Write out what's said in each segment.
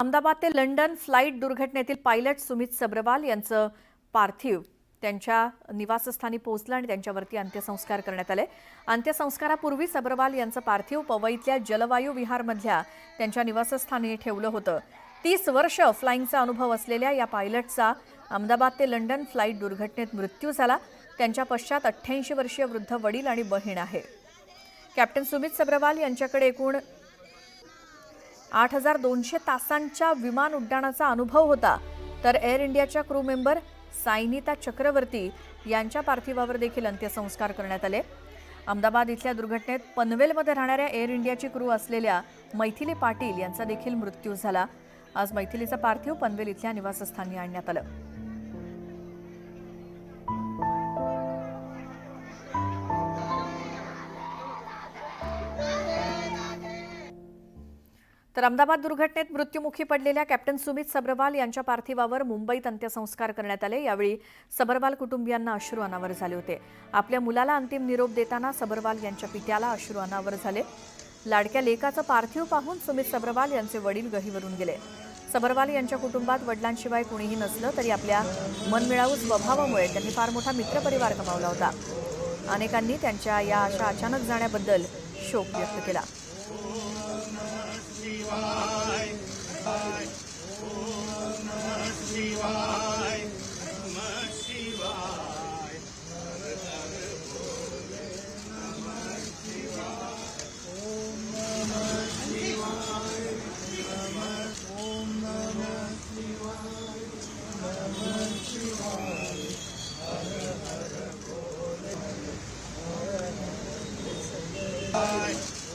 अहमदाबाद ते London flight दुर्घटनेतील pilot Sumit Sabharwal यांचं पार्थिव त्यांच्या निवासस्थानी पोहोचलं आणि त्यांच्यावरती अंत्यसंस्कार करण्यात आले। अंत्यसंस्कारापूर्वी सब्रवाल यांचं पार्थिव पवईतल्या जलवायू विहारमधल्या त्यांच्या निवासस्थानी ठेवलं होतं। 30 वर्ष फ्लाइंगचा अनुभव असलेल्या या पायलटचा अहमदाबाद ते लंडन फ्लाइट दुर्घटनेत मृत्यू झाला। त्यांच्या पश्चात 88 वर्षीय वृद्ध वडील आणि बहीण आहे। कॅप्टन सुमित सब्रवाल यांच्याकडे एकूण 8200 तासांच्या विमान उड्डाणाचा अनुभव होता, तर एअर इंडियाच्या क्रू मेंबर सायनिता चक्रवर्ती यांच्या पार्थिवावर देखील अंत्यसंस्कार करण्यात आले। अहमदाबाद इथल्या दुर्घटनेत पनवेलमध्ये राहणाऱ्या एअर इंडियाची क्रू असलेल्या मैथिली पाटील यांचा देखील मृत्यू झाला। आज मैथिलीचा पार्थिव पनवेल इथल्या निवासस्थानी आणण्यात आलं। तर अहमदाबाद दुर्घटनेत मृत्युमुखी पडलेल्या कॅप्टन सुमित सब्रवाल यांच्या पार्थिवावर मुंबईत अंत्यसंस्कार करण्यात आले। यावेळी सब्रवाल कुटुंबियांना अश्रू अनावर झाले होते। आपल्या मुलाला अंतिम निरोप देताना सब्रवाल यांच्या पित्याला अश्रू अनावर झाले। लाडक्या लेकाचं पार्थिव पाहून सुमित सब्रवाल यांचे वडील गहिवरून गेले। सब्रवाल यांच्या कुटुंबात वडिलांशिवाय कुणीही नसलं तरी आपल्या मनमिळावू स्वभावामुळे त्यांनी फार मोठा मित्रपरिवार कमावला होता। अनेकांनी त्यांच्या या अशा अचानक जाण्याबद्दल शोक व्यक्त केला।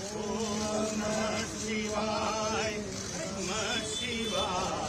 Om Namah Shivaya, Namah Shivaya.